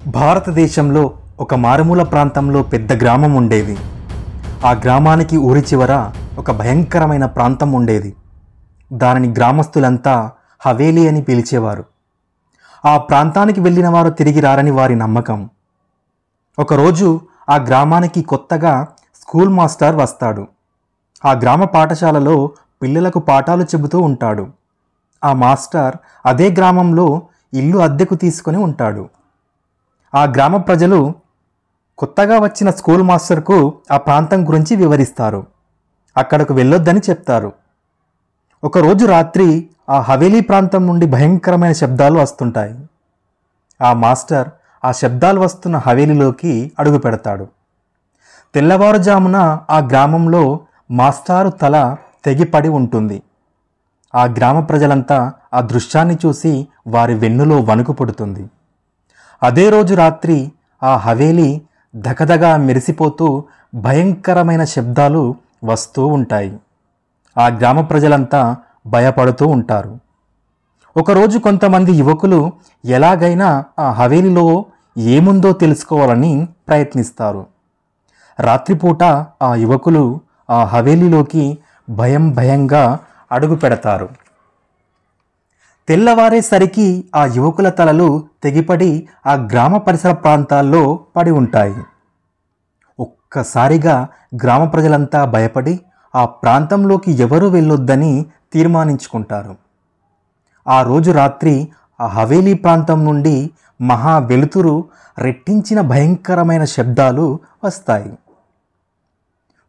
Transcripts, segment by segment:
భారతదేశంలో ఒక మారుమూల ప్రాంతంలో పెద్ద గ్రామం ఉండేది. ఆ గ్రామానికి ఊరి చివర ఒక భయంకరమైన ప్రాంతం ఉండేది. దానిని గ్రామస్తులంతా హవేలీ అని పిలిచేవారు. ఆ ప్రాంతానికి వెళ్ళిన వారు తిరిగి రారని వారి నమ్మకం. ఒకరోజు ఆ గ్రామానికి కొత్తగా స్కూల్ మాస్టర్ వస్తాడు. ఆ గ్రామ పాఠశాలలో పిల్లలకు పాఠాలు చెబుతూ ఉంటాడు. ఆ మాస్టర్ అదే గ్రామంలో ఇల్లు అద్దెకు తీసుకొని ఉంటాడు. ఆ గ్రామ ప్రజలు కొత్తగా వచ్చిన స్కూల్ మాస్టర్కు ఆ ప్రాంతం గురించి వివరిస్తారు. అక్కడకు వెళ్ళొద్దని చెప్తారు. ఒకరోజు రాత్రి ఆ హవేలీ ప్రాంతం నుండి భయంకరమైన శబ్దాలు వస్తుంటాయి. ఆ మాస్టర్ ఆ శబ్దాలు వస్తున్న హవేలీలోకి అడుగు పెడతాడు. తెల్లవారుజామున ఆ గ్రామంలో మాస్టారు తల తెగిపడి ఉంటుంది. ఆ గ్రామ ప్రజలంతా ఆ దృశ్యాన్ని చూసి వారి వెన్నులో వణుకు పుడుతుంది. అదే రోజు రాత్రి ఆ హవేలీ దగదగా మెరిసిపోతూ భయంకరమైన శబ్దాలు వస్తూ ఉంటాయి. ఆ గ్రామ ప్రజలంతా భయపడుతూ ఉంటారు. ఒకరోజు కొంతమంది యువకులు ఎలాగైనా ఆ హవేలీలో ఏముందో తెలుసుకోవాలని ప్రయత్నిస్తారు. రాత్రిపూట ఆ యువకులు ఆ హవేలీలోకి భయంగా అడుగు పెడతారు. తెల్లవారేసరికి ఆ యువకుల తలలు తెగిపడి ఆ గ్రామ పరిసర ప్రాంతాల్లో పడి ఉంటాయి. ఒక్కసారిగా గ్రామ ప్రజలంతా భయపడి ఆ ప్రాంతంలోకి ఎవరూ వెళ్ళొద్దని తీర్మానించుకుంటారు. ఆ రోజు రాత్రి ఆ హవేలీ ప్రాంతం నుండి మహా వెలుతురు రెట్టించిన భయంకరమైన శబ్దాలు వస్తాయి.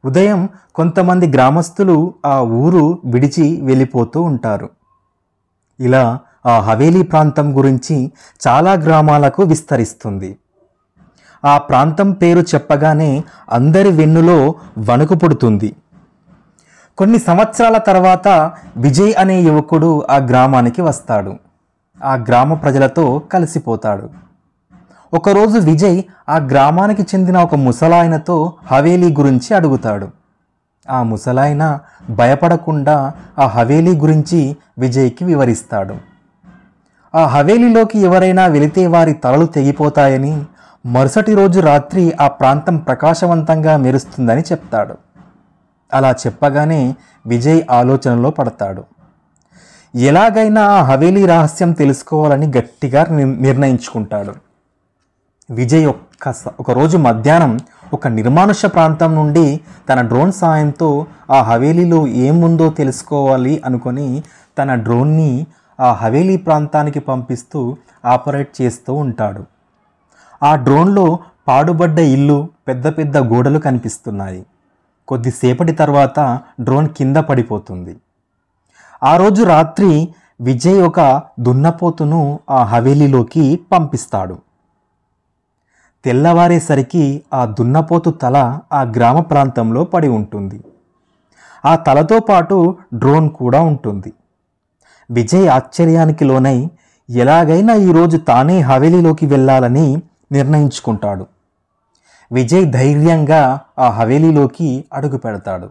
ఉదయం కొంతమంది గ్రామస్తులు ఆ ఊరు విడిచి వెళ్ళిపోతూ ఉంటారు. ఇలా ఆ హవేలీ ప్రాంతం గురించి చాలా గ్రామాలకు విస్తరిస్తుంది. ఆ ప్రాంతం పేరు చెప్పగానే అందరి వెన్నులో వణుకు పుడుతుంది. కొన్ని సంవత్సరాల తర్వాత విజయ్ అనే యువకుడు ఆ గ్రామానికి వస్తాడు. ఆ గ్రామ ప్రజలతో కలిసిపోతాడు. ఒకరోజు విజయ్ ఆ గ్రామానికి చెందిన ఒక ముసలాయనతో హవేలీ గురించి అడుగుతాడు. ఆ ముసలాయన భయపడకుండా ఆ హవేలీ గురించి విజయ్కి వివరిస్తాడు. ఆ హవేలీలోకి ఎవరైనా వెళితే వారి తలలు తెగిపోతాయని, మరుసటి రోజు రాత్రి ఆ ప్రాంతం ప్రకాశవంతంగా మెరుస్తుందని చెప్తాడు. అలా చెప్పగానే విజయ్ ఆలోచనలో పడతాడు. ఎలాగైనా ఆ హవేలీ రహస్యం తెలుసుకోవాలని గట్టిగా నిర్ణయించుకుంటాడు. విజయ్ ఒకరోజు మధ్యాహ్నం ఒక నిర్మానుష్య ప్రాంతం నుండి తన డ్రోన్ సాయంతో ఆ హవేలీలో ఏముందో తెలుసుకోవాలి అనుకొని తన డ్రోన్ని ఆ హవేలీ ప్రాంతానికి పంపిస్తూ ఆపరేట్ చేస్తూ ఉంటాడు. ఆ డ్రోన్లో పాడుబడ్డ ఇల్లు, పెద్ద పెద్ద గోడలు కనిపిస్తున్నాయి. కొద్దిసేపటి తర్వాత డ్రోన్ కింద పడిపోతుంది. ఆ రోజు రాత్రి విజయ్ ఒక దున్నపోతును ఆ హవేలీలోకి పంపిస్తాడు. తెల్లవారేసరికి ఆ దున్నపోతు తల ఆ గ్రామ ప్రాంతంలో పడి ఉంటుంది. ఆ తలతో పాటు డ్రోన్ కూడా ఉంటుంది. విజయ్ ఆశ్చర్యానికి లోనై ఎలాగైనా ఈరోజు తానే హవేలీలోకి వెళ్ళాలని నిర్ణయించుకుంటాడు. విజయ్ ధైర్యంగా ఆ హవేలీలోకి అడుగు పెడతాడు.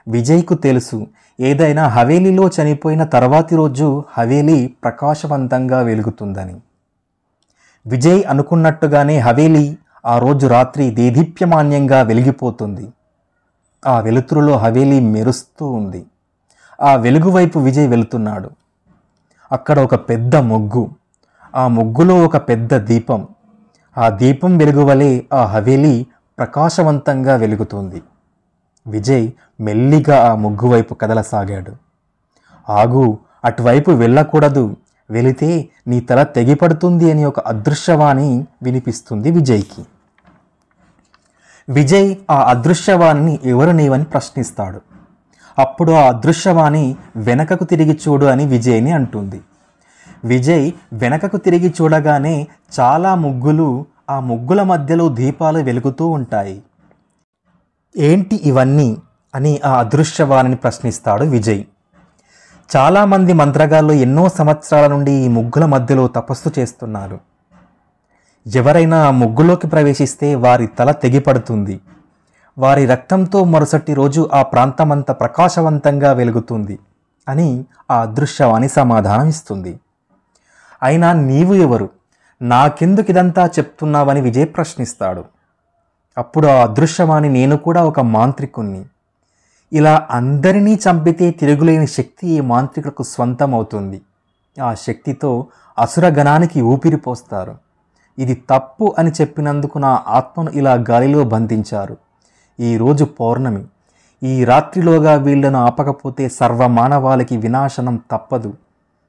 విజయ్కు తెలుసు, ఏదైనా హవేలీలో చనిపోయిన తర్వాతి రోజు హవేలీ ప్రకాశవంతంగా వెలుగుతుందని. విజయ్ అనుకున్నట్టుగానే హవేలీ ఆ రోజు రాత్రి దేదీప్యమాన్యంగా వెలిగిపోతుంది. ఆ వెలుతురులో హవేలీ మెరుస్తూ ఉంది. ఆ వెలుగు వైపు విజయ్ వెళుతున్నాడు. అక్కడ ఒక పెద్ద ముగ్గు, ఆ ముగ్గులో ఒక పెద్ద దీపం. ఆ దీపం వెలుగు వలె ఆ హవేలీ ప్రకాశవంతంగా వెలుగుతుంది. విజయ్ మెల్లిగా ఆ ముగ్గు వైపు కదలసాగాడు. ఆగు, అటువైపు వెళ్ళకూడదు, వెళితే నీ తల తెగిపడుతుంది అని ఒక అదృశ్యవాణి వినిపిస్తుంది విజయ్కి. విజయ్ ఆ అదృశ్యవాణిని ఎవరు నీవని ప్రశ్నిస్తాడు. అప్పుడు ఆ అదృశ్యవాణి వెనకకు తిరిగి చూడు అని విజయ్ని అంటుంది. విజయ్ వెనకకు తిరిగి చూడగానే చాలా ముగ్గులు, ఆ ముగ్గుల మధ్యలో దీపాలు వెలుగుతూ ఉంటాయి. ఏంటి ఇవన్నీ అని ఆ అదృశ్యవాణిని ప్రశ్నిస్తాడు విజయ్. చాలామంది మంత్రగాళ్ళు ఎన్నో సంవత్సరాల నుండి ఈ ముగ్గుల మధ్యలో తపస్సు చేస్తున్నారు. ఎవరైనా ఆ ముగ్గులోకి ప్రవేశిస్తే వారి తల తెగిపడుతుంది. వారి రక్తంతో మరుసటి రోజు ఆ ప్రాంతమంతా ప్రకాశవంతంగా వెలుగుతుంది అని ఆ అదృశ్యవాణి సమాధానం ఇస్తుంది. అయినా నీవు ఎవరు? నాకెందుకు ఇదంతా చెప్తున్నావని విజయ్ ప్రశ్నిస్తాడు. అప్పుడు ఆ అదృశ్యవాణి, నేను కూడా ఒక మాంత్రికుణ్ణి. ఇలా అందరినీ చంపితే తిరుగులేని శక్తి ఈ మాంత్రికులకు స్వంతం అవుతుంది. ఆ శక్తితో అసురగణానికి ఊపిరి పోస్తారు. ఇది తప్పు అని చెప్పినందుకు నా ఆత్మను ఇలా గాలిలో బంధించారు. ఈరోజు పౌర్ణమి. ఈ రాత్రిలోగా వీళ్లను ఆపకపోతే సర్వమానవాళికి వినాశనం తప్పదు.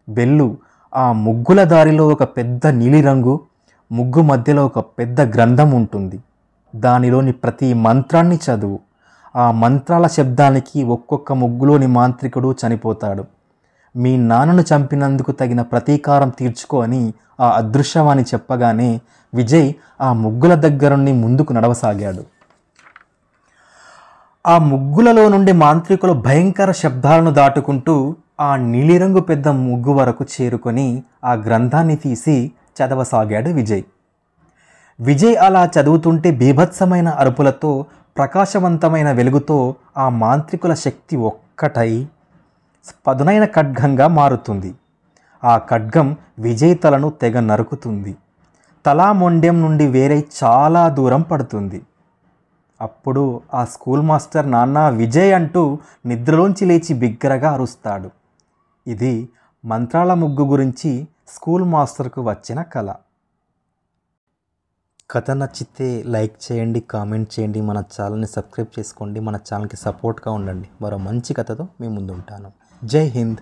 వెళ్ళు. ఆ ముగ్గుల దారిలో ఒక పెద్ద నీలిరంగు ముగ్గు మధ్యలో ఒక పెద్ద గ్రంథం ఉంటుంది. దానిలోని ప్రతి మంత్రాన్ని చదువు. ఆ మంత్రాల శబ్దానికి ఒక్కొక్క ముగ్గులోని మాంత్రికుడు చనిపోతాడు. మీ నాన్నను చంపినందుకు తగిన ప్రతీకారం తీర్చుకో అని ఆ అదృశ్యవాణి చెప్పగానే విజయ్ ఆ ముగ్గుల దగ్గరుండి ముందుకు నడవసాగాడు. ఆ ముగ్గులలో నుండి మాంత్రికులు భయంకర శబ్దాలను దాటుకుంటూ ఆ నీలిరంగు పెద్ద ముగ్గు వరకు చేరుకొని ఆ గ్రంథాన్ని తీసి చదవసాగాడు విజయ్. విజయ్ అలా చదువుతుంటే బీభత్సమైన అరుపులతో, ప్రకాశవంతమైన వెలుగుతో ఆ మాంత్రికుల శక్తి ఒక్కటై పదునైన ఖడ్గంగా మారుతుంది. ఆ ఖడ్గం విజయ్ తలను తెగ నరుకుతుంది. తలా మొండెం నుండి వేరే చాలా దూరం పడుతుంది. అప్పుడు ఆ స్కూల్ మాస్టర్ నాన్న విజయ్ అంటూ నిద్రలోంచి లేచి బిగ్గరగా అరుస్తాడు. ఇది మంత్రాల ముగ్గు గురించి స్కూల్ మాస్టర్కు వచ్చిన కళ. కథ నచ్చితే లైక్ చేయండి, కామెంట్ చేయండి, మన ఛానల్ని సబ్స్క్రైబ్ చేసుకోండి, మన ఛానల్కి సపోర్ట్గా ఉండండి. మరో మంచి కథతో మీ ముందు ఉంటాను. జై హింద్.